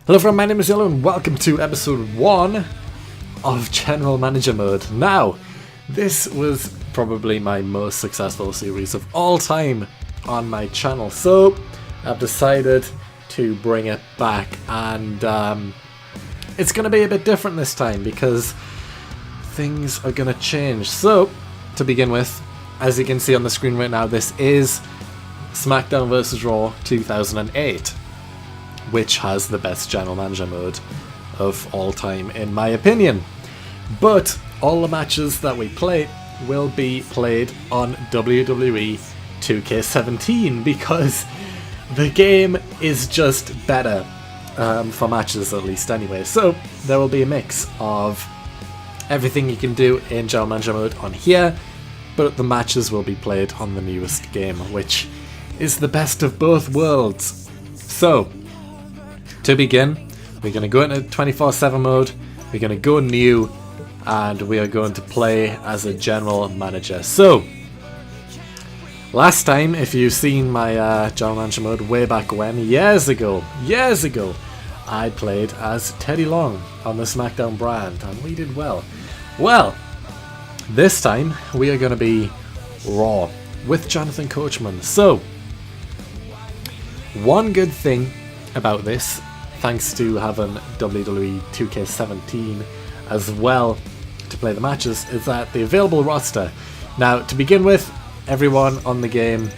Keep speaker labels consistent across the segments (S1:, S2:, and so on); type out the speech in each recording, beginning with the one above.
S1: Hello friend, my name is Yellow and welcome to episode 1 of General Manager Mode. Now, this was probably my most successful series of all time on my channel, so I've decided to bring it back, and it's going to be a bit different this time because things are going to change. So, to begin with, as you can see on the screen right now, this is SmackDown vs. Raw 2008. Which has the best General Manager mode of all time in my opinion. But all the matches that we play will be played on WWE 2K17 because the game is just better for matches, at least anyway. So there will be a mix of everything you can do in General Manager mode on here, but the matches will be played on the newest game, which is the best of both worlds. So to begin, we're going to go into 24/7 mode, we're going to go new, and we are going to play as a general manager. So, last time, if you've seen my general manager mode way back when, years ago, I played as Teddy Long on the SmackDown brand, and we did well. Well, this time, we are going to be Raw, with Jonathan Coachman. So, one good thing about this, thanks to having WWE 2K17 as well to play the matches, is that the available roster. Now, to begin with, everyone on the game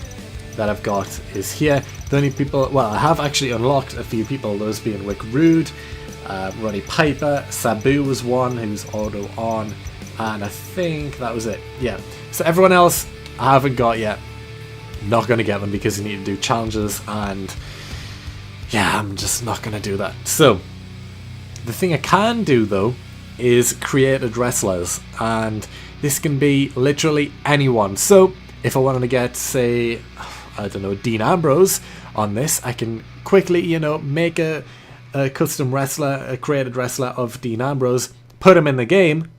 S1: that I've got is here. The only people, well, I have actually unlocked a few people, those being Rick Rude, Roddy Piper, Sabu was one who's auto on, and I think that was it. Yeah, so everyone else I haven't got yet. Not going to get them because you need to do challenges, and yeah, I'm just not going to do that. So, the thing I can do though is created wrestlers, and this can be literally anyone. So, if I wanted to get, say, I don't know, Dean Ambrose on this, I can quickly, make a custom wrestler, a created wrestler of Dean Ambrose, put him in the game.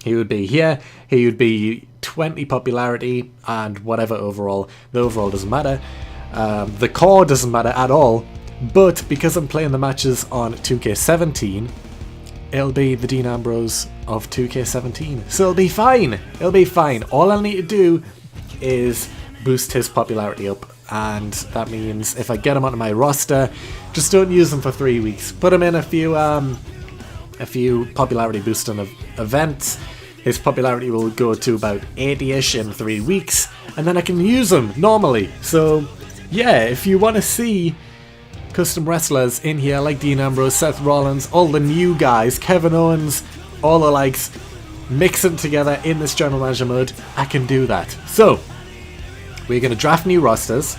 S1: He would be here, he would be 20 popularity, and whatever overall. The overall doesn't matter. The core doesn't matter at all. But because I'm playing the matches on 2K17, it'll be the Dean Ambrose of 2K17. So it'll be fine. It'll be fine. All I'll need to do is boost his popularity up. And that means if I get him onto my roster, just don't use him for 3 weeks. Put him in a few popularity boosting events. His popularity will go to about 80-ish in 3 weeks. And then I can use him normally. So yeah, if you want to see custom wrestlers in here like Dean Ambrose, Seth Rollins, all the new guys, Kevin Owens, all the likes, mixing together in this general manager mode, I can do that. So, we're going to draft new rosters,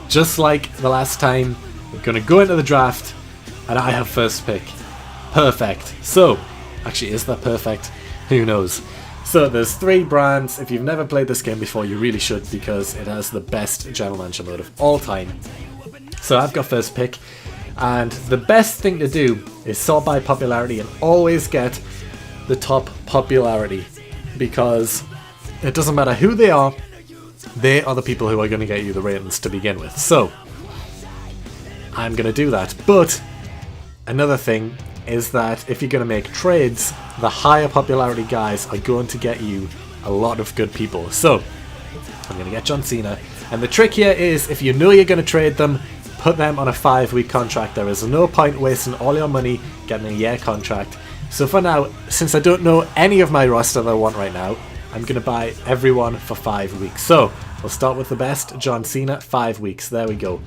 S1: just like the last time. We're going to go into the draft, and I have first pick. Perfect. So, actually, is that perfect? Who knows? So, there's 3 brands. If you've never played this game before, you really should, because it has the best general manager mode of all time. So I've got first pick, and the best thing to do is sort by popularity and always get the top popularity, because it doesn't matter who they are the people who are going to get you the ratings to begin with. So I'm going to do that. But another thing is that if you're going to make trades, the higher popularity guys are going to get you a lot of good people. So I'm going to get John Cena, and the trick here is if you know you're going to trade them, put them on a 5-week contract. There is no point wasting all your money getting a year contract. So for now, since I don't know any of my roster that I want right now, I'm going to buy everyone for 5 weeks. So we'll start with the best, John Cena, 5 weeks. There we go.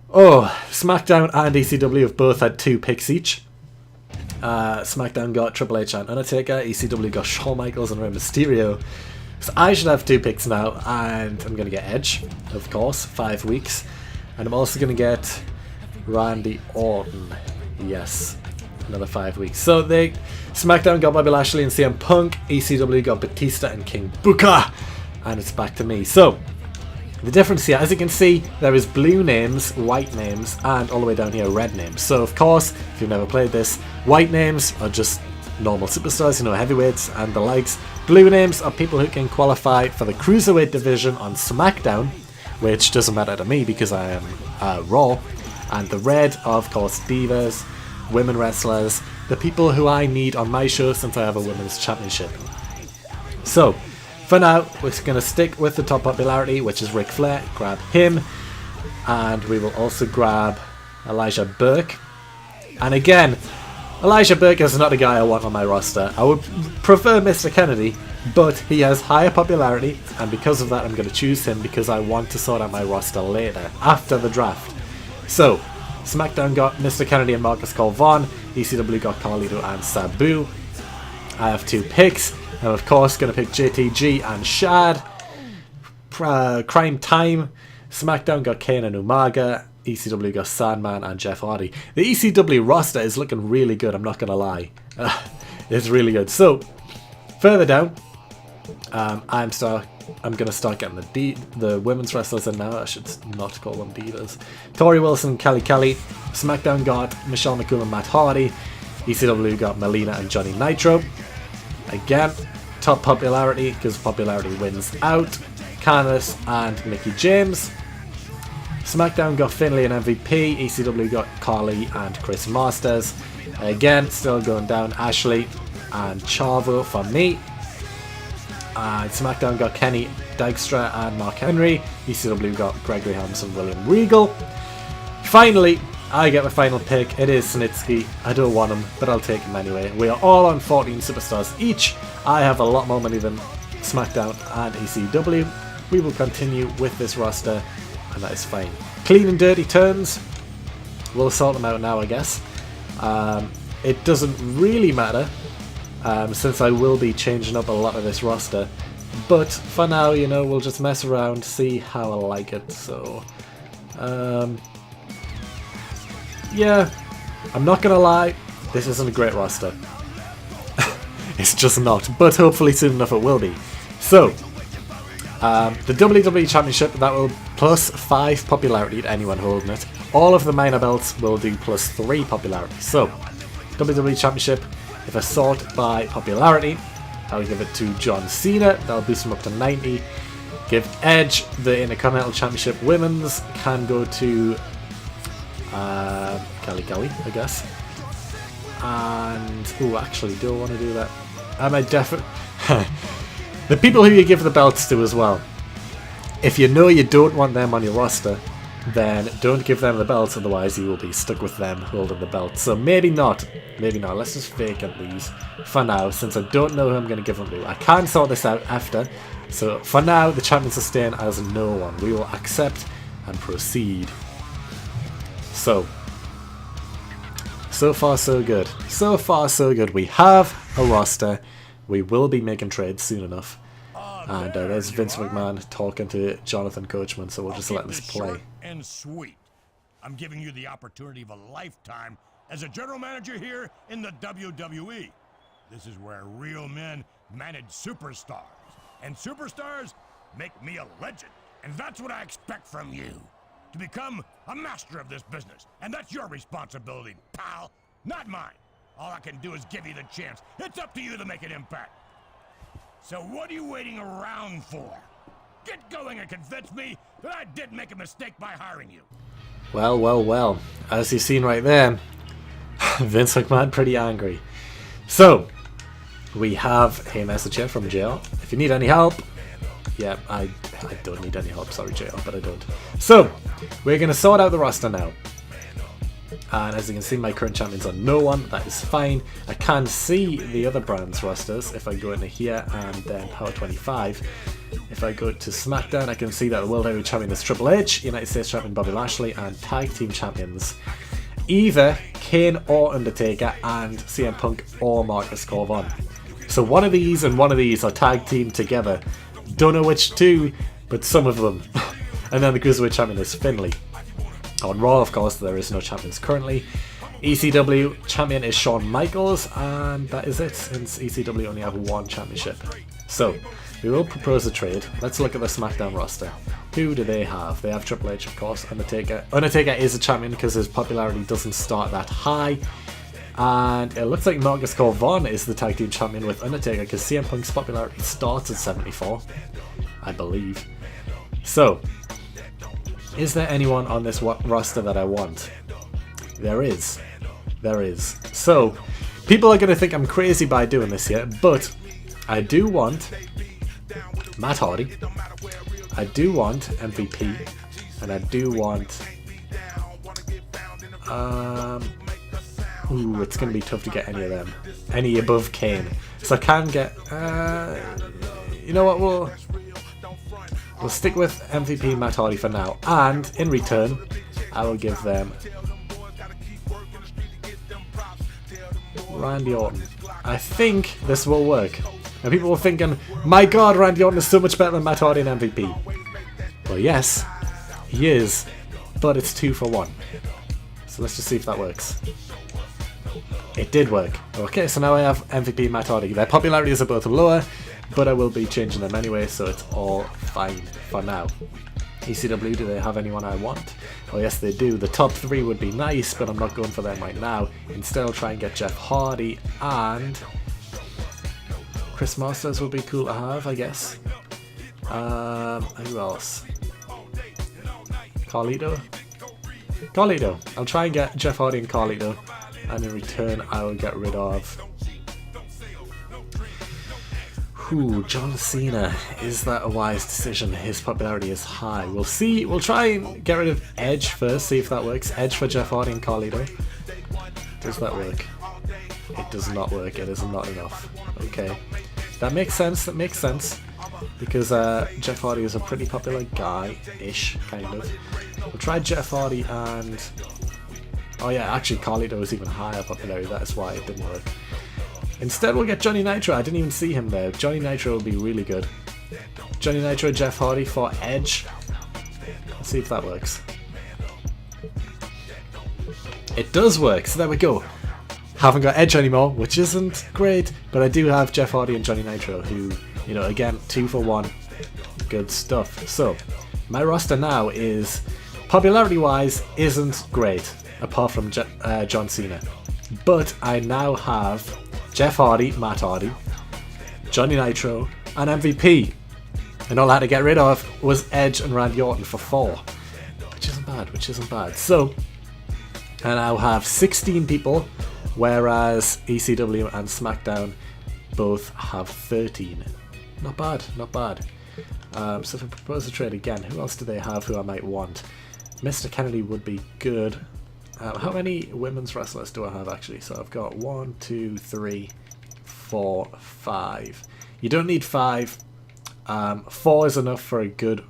S1: Oh, SmackDown and ECW have both had 2 picks each. SmackDown got Triple H and Undertaker, ECW got Shawn Michaels and Rey Mysterio. So I should have 2 picks now, and I'm going to get Edge, of course, 5 weeks. And I'm also going to get Randy Orton. Yes, another 5 weeks. So SmackDown got Bobby Lashley and CM Punk. ECW got Batista and King Booker. And it's back to me. So the difference here, as you can see, there is blue names, white names, and all the way down here, red names. So of course, if you've never played this, white names are just normal superstars, heavyweights and the likes. Blue names are people who can qualify for the Cruiserweight division on SmackDown, which doesn't matter to me because I am Raw. And the red, of course, divas, women wrestlers, the people who I need on my show since I have a women's championship. So, for now, we're going to stick with the top popularity, which is Ric Flair. Grab him. And we will also grab Elijah Burke. And again, Elijah Burke is not a guy I want on my roster. I would prefer Mr. Kennedy, but he has higher popularity, and because of that I'm going to choose him because I want to sort out my roster later, after the draft. So, SmackDown got Mr. Kennedy and Marcus Cole Vaughn, ECW got Carlito and Sabu. I have 2 picks. I'm of course going to pick JTG and Shad. Crime Time, SmackDown got Kane and Umaga. ECW got Sandman and Jeff Hardy. The ECW roster is looking really good, I'm not going to lie. It's really good. So, further down, I'm going to start getting the women's wrestlers in now. I should not call them divas. Tori Wilson, Kelly Kelly. SmackDown got Michelle McCool and Matt Hardy. ECW got Melina and Johnny Nitro. Again, top popularity, because popularity wins out. Candice and Mickie James. SmackDown got Finlay and MVP. ECW got Carly and Chris Masters. Again, still going down. Ashley and Chavo for me. And SmackDown got Kenny Dykstra and Mark Henry. ECW got Gregory Helms and William Regal. Finally, I get my final pick. It is Snitsky. I don't want him, but I'll take him anyway. We are all on 14 superstars each. I have a lot more money than SmackDown and ECW. We will continue with this roster, and that is fine. Clean and dirty turns, we'll sort them out now, I guess. It doesn't really matter, since I will be changing up a lot of this roster. But for now, you know, we'll just mess around, see how I like it. So, yeah, I'm not gonna lie, this isn't a great roster. It's just not, but hopefully soon enough it will be. So, the WWE Championship, that will plus 5 popularity to anyone holding it. All of the minor belts will do plus 3 popularity. So, WWE Championship, if I sort by popularity, I'll give it to John Cena. That'll boost him up to 90. Give Edge the Intercontinental Championship. Women's can go to Kelly Kelly, I guess. And, oh, actually, do I want to do that? I might definitely... The people who you give the belts to as well. If you know you don't want them on your roster, then don't give them the belts, otherwise you will be stuck with them holding the belt. So maybe not. Maybe not. Let's just vacant these for now, since I don't know who I'm going to give them to. I can sort this out after. So for now, the champions are staying as no one. We will accept and proceed. So far so good. So far so good. We have a roster. We will be making trades soon enough. And there's Vince McMahon talking to Jonathan Coachman, so we'll just let this play.
S2: Short and sweet. I'm giving you the opportunity of a lifetime as a general manager here in the WWE. This is where real men manage superstars. And superstars make me a legend. And that's what I expect from you. To become a master of this business. And that's your responsibility, pal, not mine. All I can do is give you the chance. It's up to you to make an impact. So what are you waiting around for? Get going and convince me that I did make a mistake by hiring you.
S1: Well, well, well. As you've seen right there, Vince McMahon pretty angry. So, we have a message here from JR. If you need any help, yeah, I don't need any help. Sorry, JR, but I don't. So, we're going to sort out the roster now. And as you can see, my current champions are no one. That is fine. I can see the other brands' rosters if I go into here and then Power 25. If I go to SmackDown, I can see that the World Heavyweight Champion is Triple H, United States Champion Bobby Lashley, and Tag Team Champions either Kane or Undertaker, and CM Punk or Marcus Cole Vaughn. So one of these and one of these are tag team together. Don't know which two, but some of them. And then the Cruiserweight Champion is Finlay. On Raw, of course, there is no champions currently. ECW champion is Shawn Michaels, and that is it, since ECW only have one championship. So, we will propose a trade. Let's look at the SmackDown roster. Who do they have? They have Triple H, of course, Undertaker. Undertaker is a champion because his popularity doesn't start that high. And it looks like Marcus Cole Vaughn is the tag team champion with Undertaker because CM Punk's popularity starts at 74, I believe. So, Is there anyone on this roster that I want? There is. There is. So, people are going to think I'm crazy by doing this here, but I do want Matt Hardy, I do want MVP, and I do want... Ooh, it's going to be tough to get any of them. Any above Kane. So I can get... you know what, we'll stick with MVP Matt Hardy for now. And, in return, I will give them... Randy Orton. I think this will work. And people were thinking, my god, Randy Orton is so much better than Matt Hardy and MVP. Well, yes, he is, but it's 2 for 1. So let's just see if that works. It did work. Okay, so now I have MVP Matt Hardy. Their popularities are both lower, but I will be changing them anyway, so it's all fine for now. ECW, do they have anyone I want? Oh yes, they do. The top 3 would be nice, but I'm not going for them right now. Instead, I'll try and get Jeff Hardy, and Chris Masters would be cool to have, I guess. Who else? Carlito? Carlito. I'll try and get Jeff Hardy and Carlito, and in return, I will get rid of... John Cena. Is that a wise decision? His popularity is high. We'll see. We'll try and get rid of Edge first, see if that works. Edge for Jeff Hardy and Carlito. Does that work? It does not work. It is not enough. Okay. That makes sense. That makes sense. Because Jeff Hardy is a pretty popular guy-ish, kind of. We'll try Jeff Hardy and... Oh yeah, actually Carlito is even higher popularity. That is why it didn't work. Instead, we'll get Johnny Nitro. I didn't even see him there. Johnny Nitro will be really good. Johnny Nitro, Jeff Hardy for Edge. Let's see if that works. It does work, so there we go. Haven't got Edge anymore, which isn't great, but I do have Jeff Hardy and Johnny Nitro, who, you know, again, 2 for 1. Good stuff. So, my roster now is, popularity-wise, isn't great, apart from John Cena. But I now have Jeff Hardy, Matt Hardy, Johnny Nitro, and MVP. And all I had to get rid of was Edge and Randy Orton for 4. Which isn't bad, So, I now have 16 people, whereas ECW and SmackDown both have 13. Not bad, not bad. So if I propose a trade again, who else do they have who I might want? Mr. Kennedy would be good. How many women's wrestlers do I have actually? So I've got 1, 2, 3, 4, 5. You don't need 5. 4 is enough for a good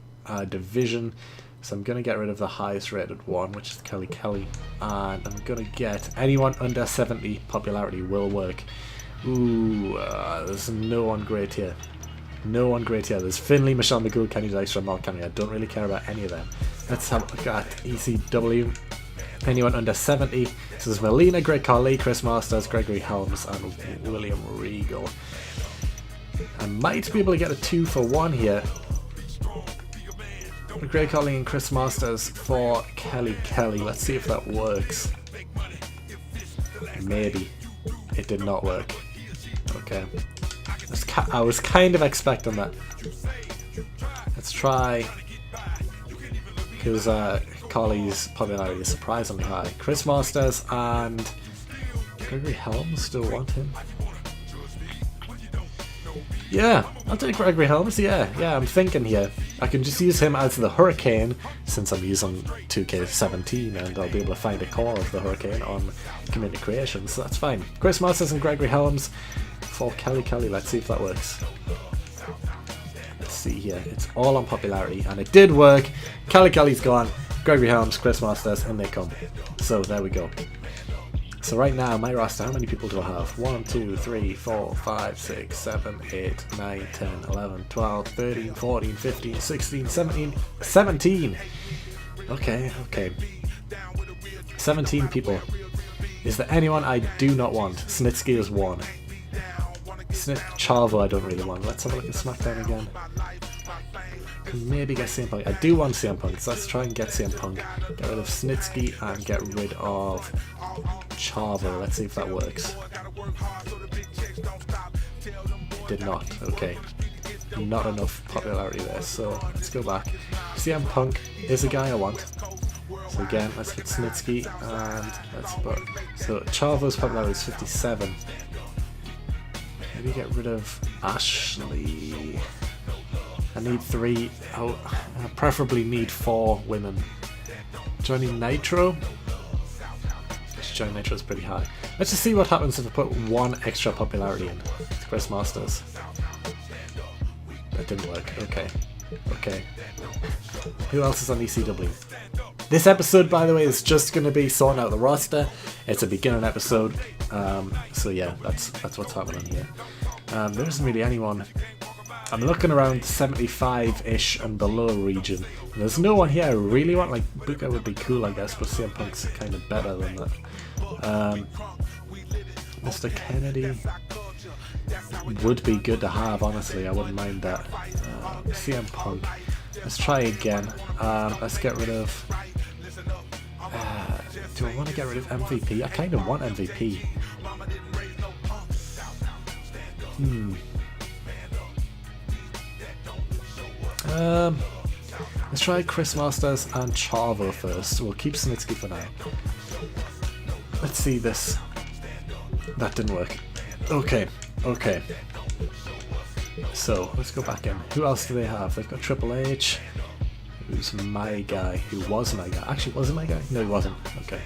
S1: division. So I'm going to get rid of the highest rated one, which is Kelly Kelly. And I'm going to get anyone under 70 popularity will work. Ooh, there's no one great here. No one great here. There's Finley, Michelle McCool, Kenny Dykstra, Mark Henry. I don't really care about any of them. Let's have a look at ECW. Anyone under 70. So there's Melina, Greg Carly, Chris Masters, Gregory Helms, and William Regal. I might be able to get a 2 for 1 here. Greg Carly and Chris Masters for Kelly Kelly. Let's see if that works. Maybe. It did not work. Okay. I was kind of expecting that. Let's try. Because Carly's popularity is surprisingly high. Chris Masters and Gregory Helms, still want him. Yeah, I'll take Gregory Helms. Yeah, I'm thinking here. I can just use him as the Hurricane since I'm using 2K17 and I'll be able to find a core of the Hurricane on Community Creations, so that's fine. Chris Masters and Gregory Helms for Kelly Kelly. Let's see if that works. Let's see here. It's all on popularity and it did work. Kelly Kelly's gone. Gregory Helms, Chris Masters, and they come. So there we go. So right now, my roster, how many people do I have? 1, 2, 3, 4, 5, 6, 7, 8, 9, 10, 11, 12, 13, 14, 15, 16, 17, 17! Okay. 17 people. Is there anyone I do not want? Snitsky is 1. Chavo I don't really want. Let's have a look at SmackDown again. Can maybe get CM Punk. I do want CM Punk, so let's try and get CM Punk. Get rid of Snitsky and get rid of Chavo. Let's see if that works. It did not. Okay. Not enough popularity there, so let's go back. CM Punk is a guy I want. So again, let's put Snitsky and let's put... So Chavo's popularity is 57. Maybe get rid of Ashley. I need 3. I preferably need 4 women. Johnny Nitro? Johnny Nitro is pretty high. Let's just see what happens if I put 1 extra popularity in. Chris Masters. That didn't work. Okay. Okay. Who else is on ECW? This episode, by the way, is just going to be sorting out the roster. It's a beginning episode. So yeah, that's what's happening here. There isn't really anyone. I'm looking around 75-ish and below region. And there's no one here I really want. Like, Buka would be cool, I guess, but CM Punk's kind of better than that. Mr. Kennedy would be good to have, honestly. I wouldn't mind that. CM Punk. Let's try again. Let's get rid of... do I want to get rid of MVP? I kind of want MVP. Let's try Chris Masters and Chavo first. We'll keep Snitsky for now. Let's see this. That didn't work. Okay, okay. So, let's go back in. Who else do they have? They've got Triple H. Who's my guy? Who was my guy? Actually, was it my guy? No, he wasn't. Okay.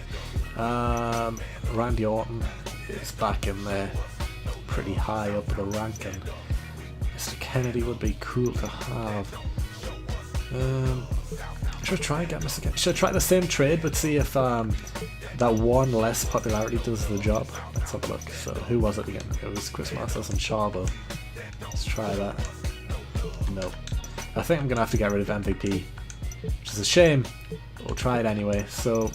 S1: Randy Orton is back in there. Pretty high up the ranking. Mr. Kennedy would be cool to have. Should I try and get Mr. Kennedy? Should I try the same trade but see if that 1 less popularity does the job? Let's have a look. So who was it again? It was Chris Masters and Chavo. Let's try that. No. I think I'm going to have to get rid of MVP, which is a shame. But we'll try it anyway. So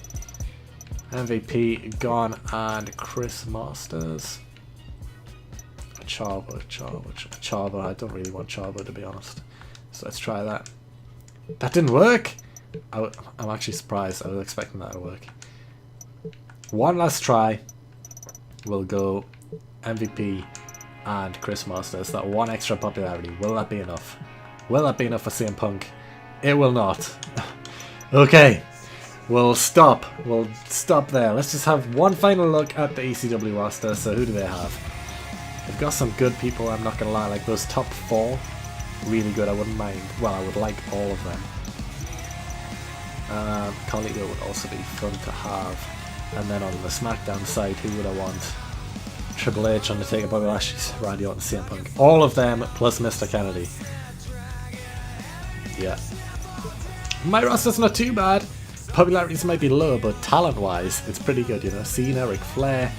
S1: MVP gone and Chris Masters. Chavo. I don't really want Chavo, to be honest. So let's try that. That didn't work! I'm actually surprised. I was expecting that to work. 1 last try. We'll go MVP and Chris Masters. That 1 extra popularity. Will that be enough? Will that be enough for CM Punk? It will not. Okay. We'll stop. We'll stop there. Let's just have 1 final look at the ECW roster. So who do they have? They've got some good people, I'm not going to lie. Like those top 4. Really good, I wouldn't mind. Well, I would like all of them. Carlito would also be fun to have. And then on the SmackDown side, who would I want? Triple H, Undertaker, Bobby Lashley, Randy Orton, CM Punk. All of them plus Mr. Kennedy. Yeah. My roster's not too bad. Popularities might be low, but talent-wise, it's pretty good, you know. Cena, Ric Flair.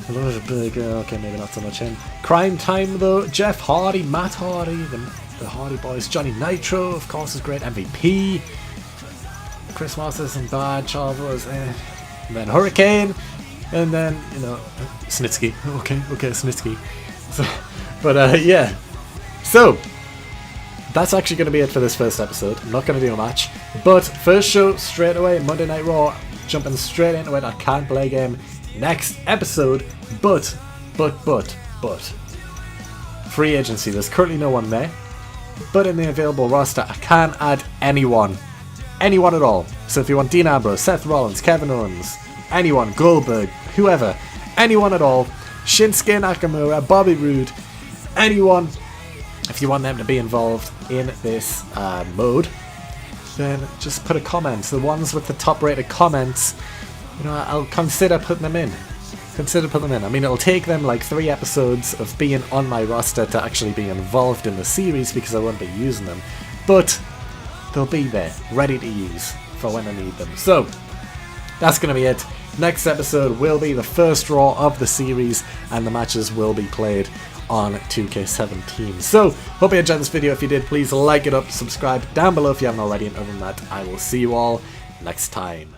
S1: Okay, maybe not so much him. Crime Time, though. Jeff Hardy, Matt Hardy, the Hardy Boys. Johnny Nitro, of course, is great. MVP. Chris Masters and bad. Chavo's and then Hurricane. And then, you know, Snitsky. Okay, Snitsky. So, but, yeah. So, that's actually going to be it for this first episode. I'm not going to do a match. But, first show, straight away, Monday Night Raw. Jumping straight into it. I can't play a game next episode. But. Free agency. There's currently no one there. But in the available roster, I can add anyone. Anyone at all. So if you want Dean Ambrose, Seth Rollins, Kevin Owens, anyone, Goldberg, whoever, anyone at all, Shinsuke Nakamura, Bobby Roode, anyone, if you want them to be involved in this mode, then just put a comment. The ones with the top rated comments, you know, I'll consider putting them in. I mean, it'll take them like 3 episodes of being on my roster to actually be involved in the series because I won't be using them. But they'll be there, ready to use for when I need them. So, that's going to be it. Next episode will be the first Raw of the series, and the matches will be played on 2K17. So, hope you enjoyed this video. If you did, please like it up, subscribe down below if you haven't already, and other than that, I will see you all next time.